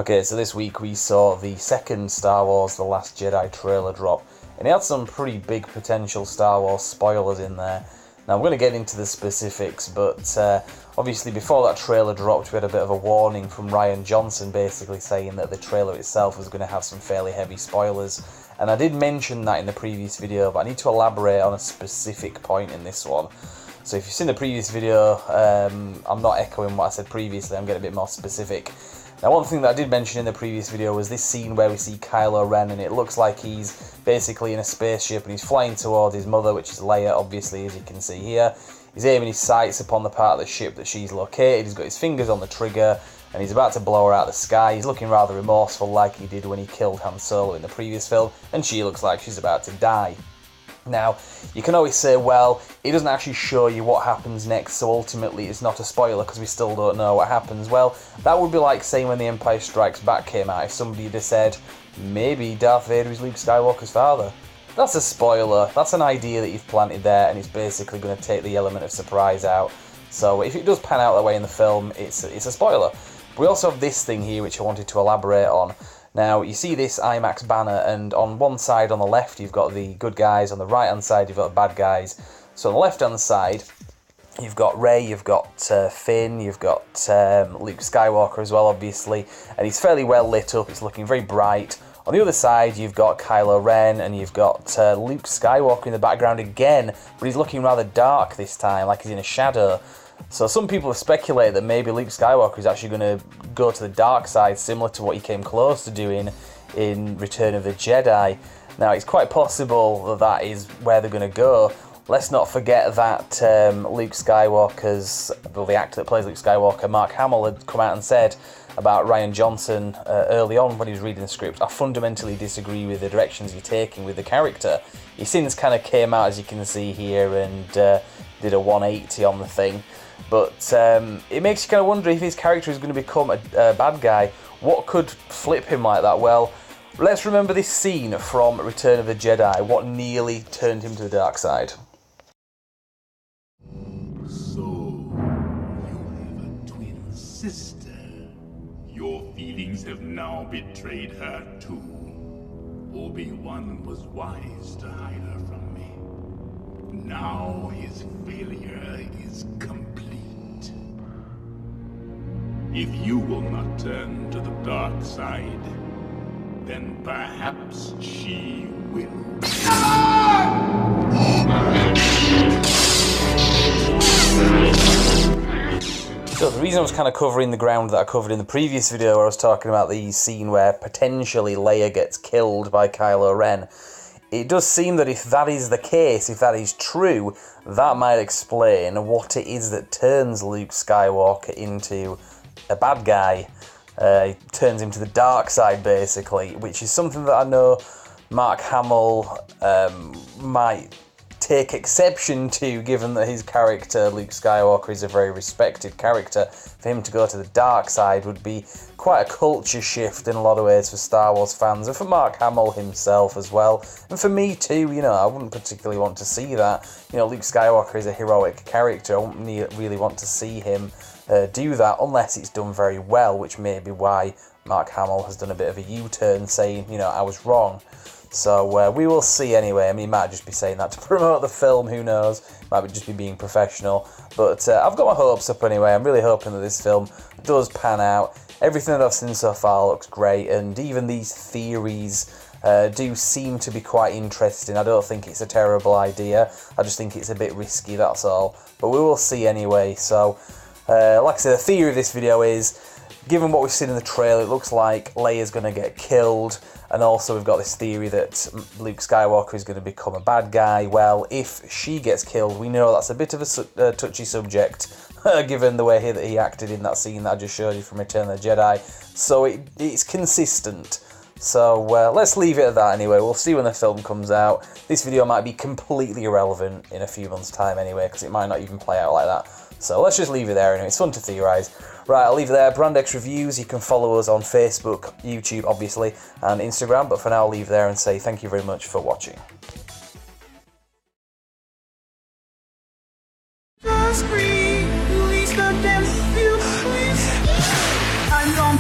Okay, so this week we saw the second Star Wars The Last Jedi trailer drop, and it had some pretty big potential Star Wars spoilers in there. Now I'm going to get into the specifics, but obviously before that trailer dropped we had a bit of a warning from Rian Johnson basically saying that the trailer itself was going to have some fairly heavy spoilers. And I did mention that in the previous video, but I need to elaborate on a specific point in this one. So if you've seen the previous video, I'm not echoing what I said previously, I'm getting a bit more specific. Now one thing that I did mention in the previous video was this scene where we see Kylo Ren and it looks like he's basically in a spaceship and he's flying towards his mother, which is Leia, obviously, as you can see here. He's aiming his sights upon the part of the ship that she's located, he's got his fingers on the trigger and he's about to blow her out of the sky. He's looking rather remorseful like he did when he killed Han Solo in the previous film, and she looks like she's about to die. Now, you can always say, well, it doesn't actually show you what happens next, so ultimately it's not a spoiler because we still don't know what happens. Well, that would be like saying when The Empire Strikes Back came out, if somebody had just said, maybe Darth Vader is Luke Skywalker's father. That's a spoiler, that's an idea that you've planted there, and it's basically going to take the element of surprise out. So if it does pan out that way in the film, it's a spoiler. But we also have this thing here which I wanted to elaborate on. Now, you see this IMAX banner, and on one side on the left you've got the good guys, on the right hand side you've got the bad guys. So on the left hand side you've got Rey, you've got Finn, you've got Luke Skywalker as well, obviously, and he's fairly well lit up, it's looking very bright. On the other side you've got Kylo Ren and you've got Luke Skywalker in the background again, but he's looking rather dark this time, like he's in a shadow. So some people have speculated that maybe Luke Skywalker is actually going to go to the dark side, similar to what he came close to doing in Return of the Jedi. Now, it's quite possible that that is where they're going to go. Let's not forget that Luke Skywalker's, well, the actor that plays Luke Skywalker, Mark Hamill, had come out and said about Rian Johnson early on when he was reading the script, I fundamentally disagree with the directions you're taking with the character. He since kind of came out, as you can see here, and did a 180 on the thing. But it makes you kind of wonder if his character is going to become a bad guy. What could flip him like that? Well, let's remember this scene from Return of the Jedi, what nearly turned him to the dark side. So, you have a twin sister. Your feelings have now betrayed her too. Obi-Wan was wise to hide her from me. Now his failure is complete. If you will not turn to the dark side, then perhaps she will. So the reason I was kind of covering the ground that I covered in the previous video where I was talking about the scene where potentially Leia gets killed by Kylo Ren, it does seem that if that is the case, if that is true, that might explain what it is that turns Luke Skywalker into a bad guy. Turns him to the dark side, basically, which is something that I know Mark Hamill might take exception to, given that his character, Luke Skywalker, is a very respected character. For him to go to the dark side would be quite a culture shift in a lot of ways for Star Wars fans, and for Mark Hamill himself as well, and for me too. You know, I wouldn't particularly want to see that. You know, Luke Skywalker is a heroic character. I wouldn't really want to see him do that unless it's done very well, which may be why Mark Hamill has done a bit of a U-turn, saying, you know, I was wrong. So we will see anyway. I mean, he might just be saying that to promote the film, who knows? Might just be being professional. But I've got my hopes up anyway. I'm really hoping that this film does pan out. Everything that I've seen so far looks great, and even these theories do seem to be quite interesting. I don't think it's a terrible idea. I just think it's a bit risky, that's all. But we will see anyway. So, like I said, the theory of this video is, given what we've seen in the trailer, it looks like Leia's going to get killed. And also we've got this theory that Luke Skywalker is going to become a bad guy. Well, if she gets killed, we know that's a bit of a touchy subject, given the way that he acted in that scene that I just showed you from Return of the Jedi. So it's consistent. So let's leave it at that anyway. We'll see when the film comes out. This video might be completely irrelevant in a few months' time anyway, because it might not even play out like that. So let's just leave it there anyway. It's fun to theorise. Right, I'll leave it there. Brandex Reviews. You can follow us on Facebook, YouTube, obviously, and Instagram. But for now, I'll leave it there and say thank you very much for watching. I'm